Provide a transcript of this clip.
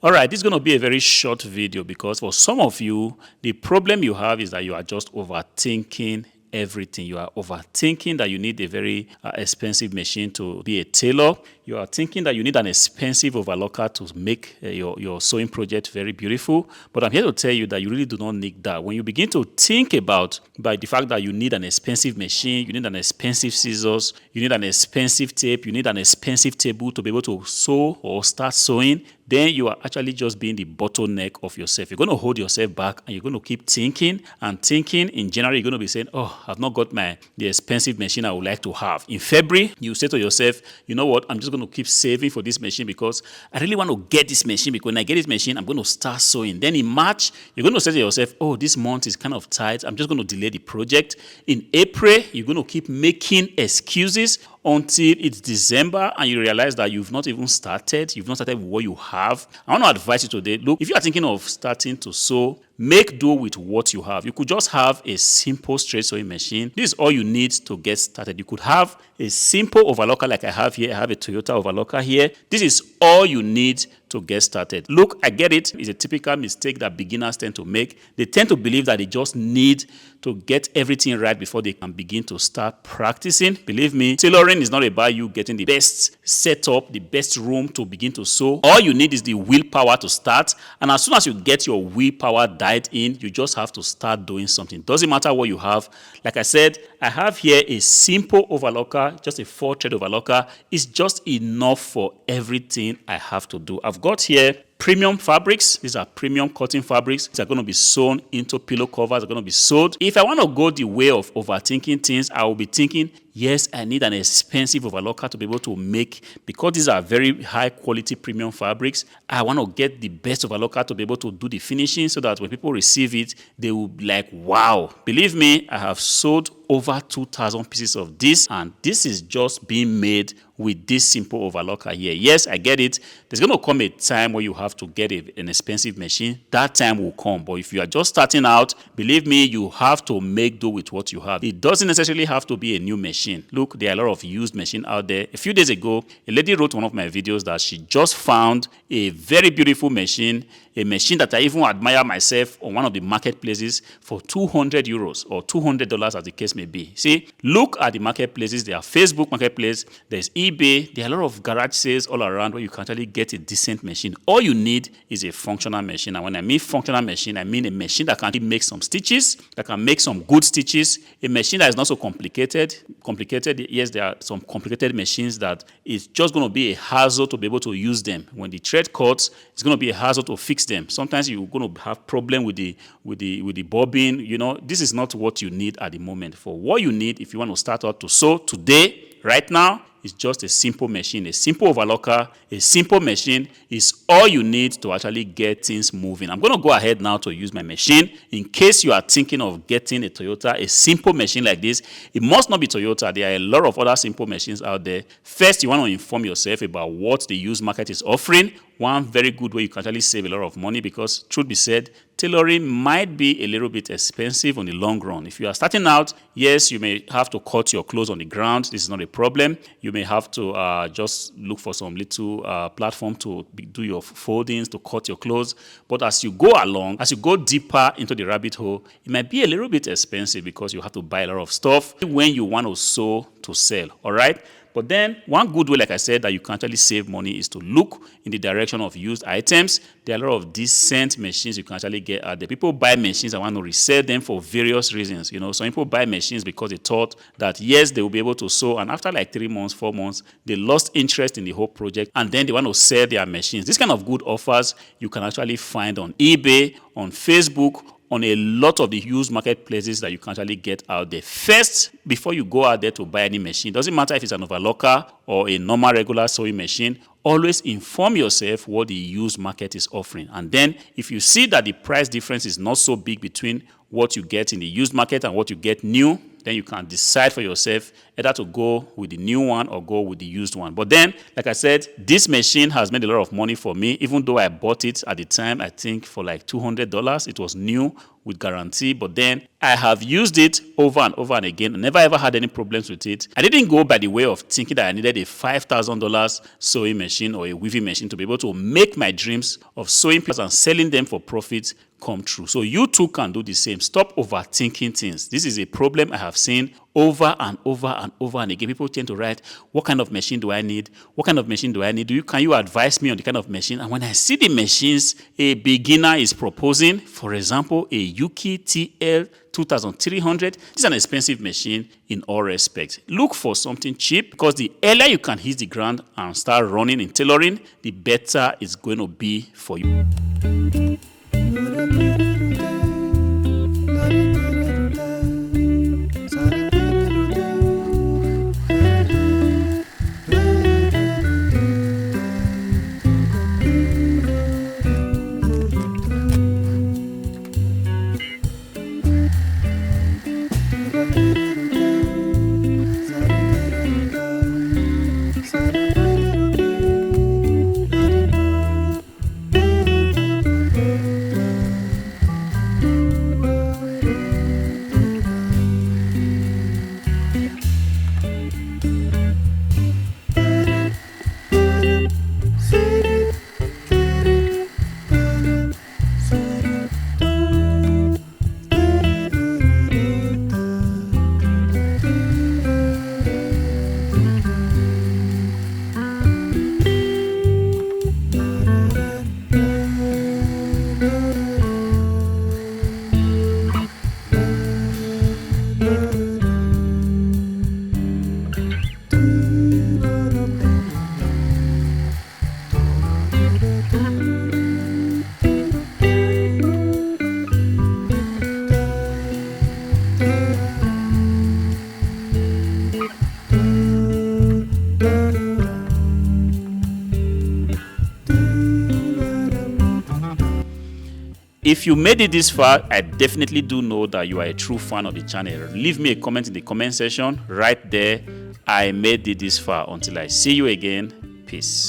All right, this is going to be a very short video because for some of you, the problem you have is that you are just overthinking everything. You are overthinking that you need a very expensive machine to be a tailor. You are thinking that you need an expensive overlocker to make your sewing project very beautiful. But I'm here to tell you that you really do not need that. When you begin to think about by the fact that you need an expensive machine, you need an expensive scissors, you need an expensive tape, you need an expensive table to be able to sew or start sewing, then you are actually just being the bottleneck of yourself. You're going to hold yourself back and you're going to keep thinking and thinking. In January, you're going to be saying, oh, I've not got the expensive machine I would like to have. In February, you say to yourself, you know what, I'm just going to keep saving for this machine because I really want to get this machine, because when I get this machine, I'm going to start sewing. Then in March, you're going to say to yourself, oh, this month is kind of tight. I'm just going to delay the project. In April, you're going to keep making excuses until it's December and you realize that you've not even started. You've not started with what you have. I want to advise you today, look, if you are thinking of starting to sew, make do with what you have. You could just have a simple straight sewing machine. This is all you need to get started. You could have a simple overlocker like I have here. I have a Toyota overlocker here. This is all you need to get started. Look, I get it. It's a typical mistake that beginners tend to make. They tend to believe that they just need to get everything right before they can begin to start practicing. Believe me, tailoring is not about you getting the best setup, the best room to begin to sew. All you need is the willpower to start. And as soon as you get your willpower dialed in, you just have to start doing something. Doesn't matter what you have. Like I said, I have here a simple overlocker, just a 4-thread overlocker. It's just enough for everything I have to do. I've got here premium fabrics. These are premium cotton fabrics. These are going to be sewn into pillow covers. They're going to be sewed. If I want to go the way of overthinking things, I will be thinking, yes, I need an expensive overlocker to be able to make, because these are very high quality premium fabrics. I want to get the best overlocker to be able to do the finishing so that when people receive it, they will be like, wow. Believe me, I have sold over 2,000 pieces of this, and this is just being made with this simple overlocker here. Yes, I get it. There's going to come a time where you have to get an expensive machine. That time will come. But if you are just starting out, believe me, you have to make do with what you have. It doesn't necessarily have to be a new machine. Look, there are a lot of used machines out there. A few days ago, a lady wrote one of my videos that she just found a very beautiful machine, a machine that I even admire myself on one of the marketplaces for 200 euros or $200 as the case may be. See, look at the marketplaces. There are Facebook marketplace, there's eBay, there are a lot of garage sales all around where you can actually get a decent machine. All you need is a functional machine. And when I mean functional machine, I mean a machine that can make some stitches, that can make some good stitches, a machine that is not so complicated. Yes, there are some complicated machines that it's just going to be a hassle to be able to use them. When the thread cuts, it's going to be a hassle to fix them. Sometimes you're going to have problem with the bobbin. You know, this is not what you need at the moment. For what you need, if you want to start out to sew today, right now, it's just a simple machine, a simple overlocker. A simple machine is all you need to actually get things moving. I'm going to go ahead now to use my machine. In case you are thinking of getting a Toyota, a simple machine like this, it must not be Toyota. There are a lot of other simple machines out there. First, you want to inform yourself about what the used market is offering. One very good way you can actually save a lot of money, because truth be said, tailoring might be a little bit expensive on the long run. If you are starting out, yes, you may have to cut your clothes on the ground. This is not a problem. You may have to just look for some little platform to do your foldings, to cut your clothes. But as you go along, as you go deeper into the rabbit hole, it might be a little bit expensive because you have to buy a lot of stuff when you want to sew to sell. All right. But then one good way, like I said, that you can actually save money is to look in the direction of used items. There are a lot of decent machines you can actually get out there. People buy machines and want to resell them for various reasons. You know, some people buy machines because they thought that, yes, they will be able to sew. And after like 3 months, 4 months, they lost interest in the whole project. And then they want to sell their machines. This kind of good offers you can actually find on eBay, on Facebook, on a lot of the used marketplaces that you can actually get out there. First, before you go out there to buy any machine, doesn't matter if it's an overlocker or a normal regular sewing machine, always inform yourself what the used market is offering. And then if you see that the price difference is not so big between what you get in the used market and what you get new. Then you can decide for yourself either to go with the new one or go with the used one. But then, like I said, this machine has made a lot of money for me, even though I bought it at the time, I think for like $200. It was new with guarantee, but then I have used it over and over and again. I never ever had any problems with it. I didn't go by the way of thinking that I needed a $5,000 sewing machine or a weaving machine to be able to make my dreams of sewing clothes and selling them for profit come true. So you too can do the same. Stop overthinking things. This is a problem I have seen over and over and over and again. People tend to write, what kind of machine do I need? What kind of machine do I need? Can you advise me on the kind of machine? And when I see the machines a beginner is proposing, for example, a Yuki TL 2300, this is an expensive machine in all respects. Look for something cheap, because the earlier you can hit the ground and start running in tailoring, the better it's going to be for you. If you made it this far, I definitely do know that you are a true fan of the channel. Leave me a comment in the comment section right there. I made it this far. Until I see you again, peace.